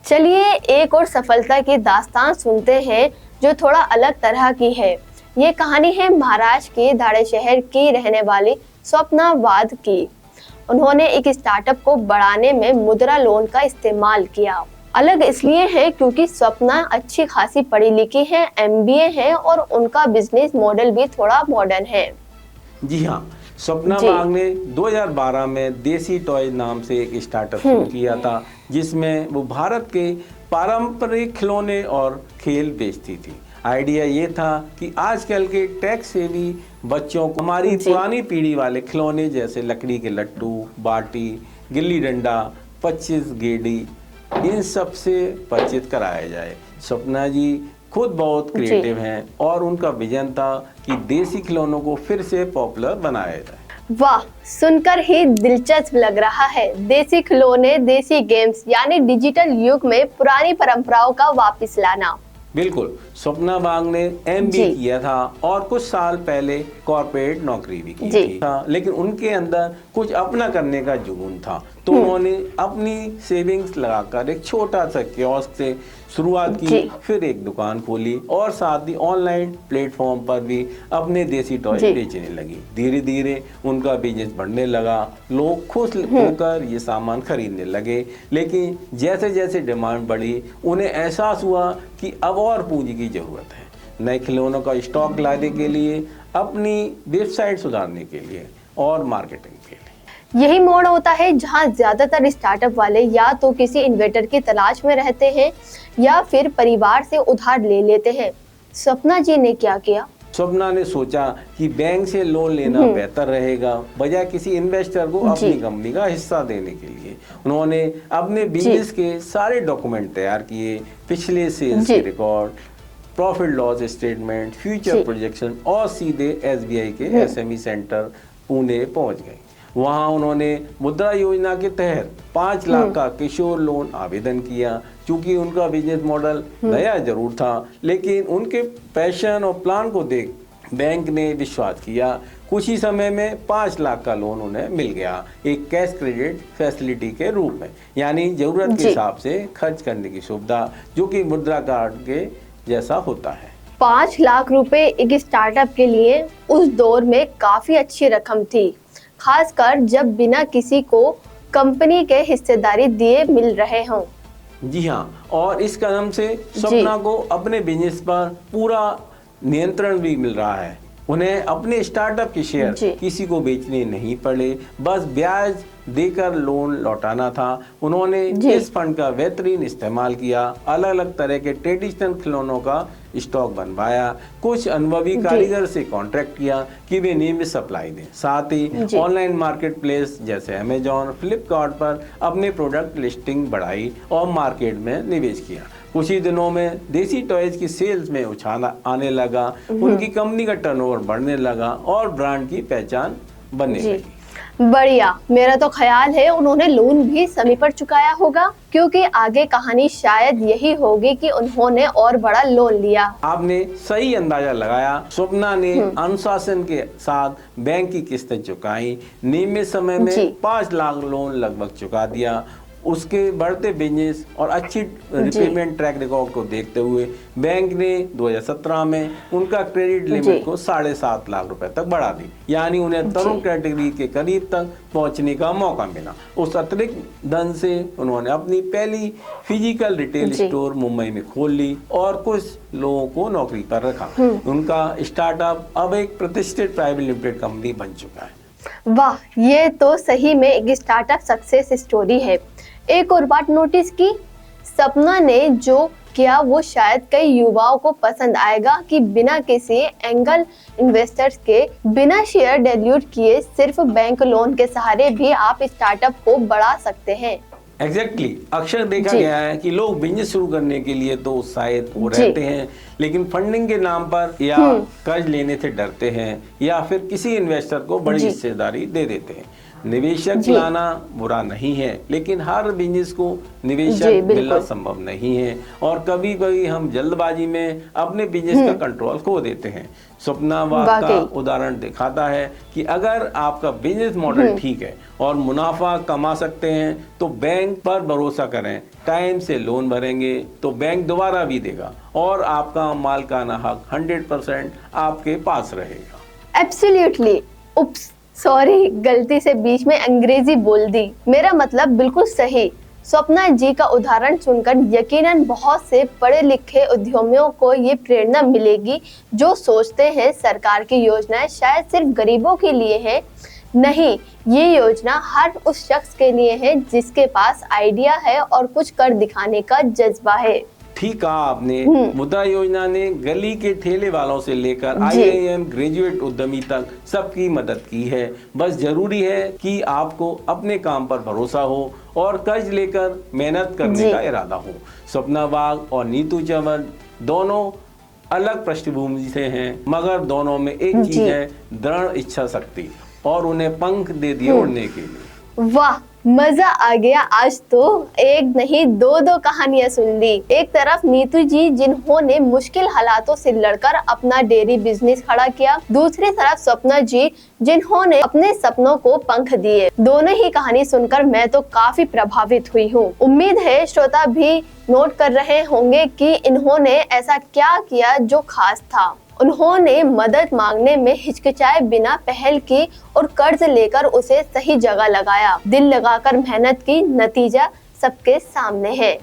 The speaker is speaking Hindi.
चलिए एक और सफलता की दास्तान सुनते हैं जो थोड़ा अलग तरह की है। ये कहानी है महाराष्ट्र के धाड़े शहर की रहने वाली स्वप्ना वाद की। उन्होंने एक स्टार्टअप को बढ़ाने में मुद्रा लोन का इस्तेमाल किया। अलग इसलिए है क्योंकि स्वप्ना अच्छी खासी पढ़ी लिखी है, एमबीए है और उनका बिजनेस मॉडल भी थोड़ा मॉडर्न है। जी हाँ, स्वप्ना वाघ ने 2012 में देसी टॉय नाम से एक स्टार्टअप शुरू किया था, जिसमें वो भारत के पारंपरिक खिलौने और खेल बेचती थी। आइडिया ये था कि आजकल के टेक सेवी बच्चों को हमारी पुरानी पीढ़ी वाले खिलौने जैसे लकड़ी के लट्टू, बाटी, गिल्ली डंडा, 25 गेड़ी, इन सब से परिचित कराया जाए। स्वप्ना जी खुद बहुत क्रिएटिव हैं और उनका विजन था कि देसी खिलौनों को फिर से पॉपुलर बनाया जाए। वाह, सुनकर ही दिलचस्प लग रहा है। देसी खिलौने, देसी गेम्स, यानी डिजिटल युग में पुरानी परंपराओं का वापस लाना। बिल्कुल, स्वप्ना वाघ ने एमबीए किया था और कुछ साल पहले कॉर्पोरेट नौकरी भी की थी, लेकिन उनके अंदर कुछ अपना करने का जुनून था, तो उन्होंने अपनी सेविंग्स लगाकर एक छोटा सा कियोस्क से शुरुआत की, फिर एक दुकान खोली और साथ ही ऑनलाइन प्लेटफॉर्म पर भी अपने देसी टॉय बेचने लगी। धीरे धीरे उनका बिजनेस बढ़ने लगा, लोग खुश होकर ये सामान खरीदने लगे। लेकिन जैसे जैसे डिमांड बढ़ी, उन्हें एहसास हुआ कि अब और पूंजी की जरूरत है। नए खिलौनों का स्टॉक लाने के लिए, अपनी वेबसाइट सुधारने के लिए और मार्केटिंग के लिए। यही मोड़ होता है जहां ज्यादातर स्टार्टअप वाले या तो किसी इन्वेस्टर की तलाश में रहते हैं या फिर परिवार से उधार ले लेते हैं। स्वप्ना जी ने क्या किया? स्वप्ना ने सोचा कि बैंक से लोन लेना बेहतर रहेगा बजाय किसी इन्वेस्टर को अपनी कंपनी का हिस्सा देने के लिए। उन्होंने अपने बिजनेस के सारे डॉक्यूमेंट तैयार किए, पिछले सेल्स के record, profit loss statement, future projection, और सीधे एसबीआई के एसएमई सेंटर पुणे पहुंच गए। वहां उन्होंने मुद्रा योजना के तहत 5 लाख का किशोर लोन आवेदन किया। चूंकि उनका बिजनेस मॉडल नया जरूर था, लेकिन उनके पैशन और प्लान को देख बैंक ने विश्वास किया। कुछ ही समय में 5 लाख का लोन उन्हें मिल गया, एक कैश क्रेडिट फैसिलिटी के रूप में, यानी जरूरत के हिसाब से खर्च करने की सुविधा, जो कि मुद्रा कार्ड के जैसा होता है। 5 लाख रुपए एक स्टार्टअप के लिए उस दौर में काफी अच्छी रकम थी, खासकर जब बिना किसी को कंपनी के हिस्सेदारी दिए मिल रहे हों। जी हाँ, और इस कदम से स्वप्ना को अपने बिजनेस पर पूरा नियंत्रण भी मिल रहा है। उन्हें अपने स्टार्टअप के शेयर किसी को बेचने नहीं पड़े, बस ब्याज देकर लोन लौटाना था। उन्होंने इस फंड का बेहतरीन इस्तेमाल किया, अलग अलग तरह के ट्रेडिशनल खिलौनों का स्टॉक बनवाया, कुछ अनुभवी कारीगर से कॉन्ट्रैक्ट किया कि वे नियमित सप्लाई दें। साथ ही ऑनलाइन मार्केट प्लेस जैसे अमेजॉन, फ्लिपकार्ट पर अपने प्रोडक्ट लिस्टिंग बढ़ाई और मार्केट में निवेश किया। कुछ ही दिनों में देसी टॉयज की सेल्स में उछाल आने लगा, उनकी कंपनी का टर्नओवर बढ़ने लगा और ब्रांड की पहचान बनने लगी। बढ़िया, मेरा तो ख्याल है उन्होंने लोन भी समय पर चुकाया होगा, क्योंकि आगे कहानी शायद यही होगी कि उन्होंने और बड़ा लोन लिया। आपने सही अंदाजा लगाया। स्वप्ना ने अनुशासन के साथ बैंक की किस्तें चुकाई, नियमित समय में 5 लाख लोन लगभग चुका दिया। उसके बढ़ते बिजनेस और अच्छी रिपेमेंट ट्रैक रिकॉर्ड को देखते हुए बैंक ने 2017 में उनका क्रेडिट लिमिट को 7.5 लाख रुपए तक बढ़ा दी, यानी उन्हें तरुण कैटेगरी के करीब तक पहुंचने का मौका मिला। उस अतिरिक्त धन से उन्होंने अपनी पहली फिजिकल रिटेल स्टोर मुंबई में खोल ली और कुछ लोगों को नौकरी पर रखा। उनका स्टार्टअप अब एक प्रतिष्ठित प्राइवेट लिमिटेड कंपनी बन चुका है। वाह, ये तो सही में एक स्टार्टअप सक्सेस स्टोरी है। एक और बात नोटिस की, सपना ने जो किया वो शायद कई युवाओं को पसंद आएगा कि बिना किसी एंगल इन्वेस्टर्स के, बिना शेयर डाइल्यूट किए, सिर्फ बैंक लोन के सहारे भी आप स्टार्टअप को बढ़ा सकते हैं। एग्जैक्टली, अक्सर देखा गया है कि लोग बिजनेस शुरू करने के लिए तो उत्साहित हो रहते हैं, लेकिन फंडिंग के नाम पर या कर्ज लेने से डरते हैं या फिर किसी इन्वेस्टर को बड़ी हिस्सेदारी दे देते हैं। निवेशक जी। लाना बुरा नहीं है, लेकिन हर बिजनेस को जी, निवेशक बिल्कुल। मिलना संभव नहीं है और कभी कभी हम जल्दबाजी में अपने बिजनेस का कंट्रोल खो देते हैं। सपना वाग का वाकई। उदाहरण दिखाता है कि अगर आपका बिजनेस मॉडल ठीक है और मुनाफा कमा सकते हैं तो बैंक पर भरोसा करें, टाइम से लोन भरेंगे तो बैंक दोबारा भी देगा और आपका मालिकाना हक 100% आपके पास रहेगा। एब्सोल्युटली। उप्स, सॉरी, गलती से बीच में अंग्रेजी बोल दी। मेरा मतलब बिल्कुल सही। स्वप्ना जी का उदाहरण सुनकर यकीनन बहुत से पढ़े लिखे उद्यमियों को ये प्रेरणा मिलेगी जो सोचते हैं सरकार की योजनाएं शायद सिर्फ गरीबों के लिए है। नहीं, ये योजना हर उस शख्स के लिए है जिसके पास आइडिया है और कुछ कर दिखाने का जज्बा है। ठीक कहा आपने। मुद्रा योजना ने गली के ठेले वालों से लेकर जी। IIM ग्रेजुएट उद्यमी तक सबकी मदद की है। बस जरूरी है कि आपको अपने काम पर भरोसा हो और कर्ज लेकर मेहनत करने जी। का इरादा हो। सपना वाग और नीतू चमन दोनों अलग पृष्ठभूमि से हैं, मगर दोनों में एक चीज जी। है, दृढ़ इच्छा शक्ति, और उन्हें पंख दे दिए उड़ने के लिए। वाह, मजा आ गया। आज तो एक नहीं दो कहानियां सुन ली। एक तरफ नीतू जी जिन्होंने मुश्किल हालातों से लड़कर अपना डेयरी बिजनेस खड़ा किया, दूसरी तरफ स्वप्ना जी जिन्होंने अपने सपनों को पंख दिए। दोनों ही कहानी सुनकर मैं तो काफी प्रभावित हुई हूँ। उम्मीद है श्रोता भी नोट कर रहे होंगे कि इन्होंने ऐसा क्या किया जो खास था। उन्होंने मदद मांगने में हिचकिचाए बिना पहल की और कर्ज लेकर उसे सही जगह लगाया। दिल लगाकर मेहनत की, नतीजा सबके सामने है।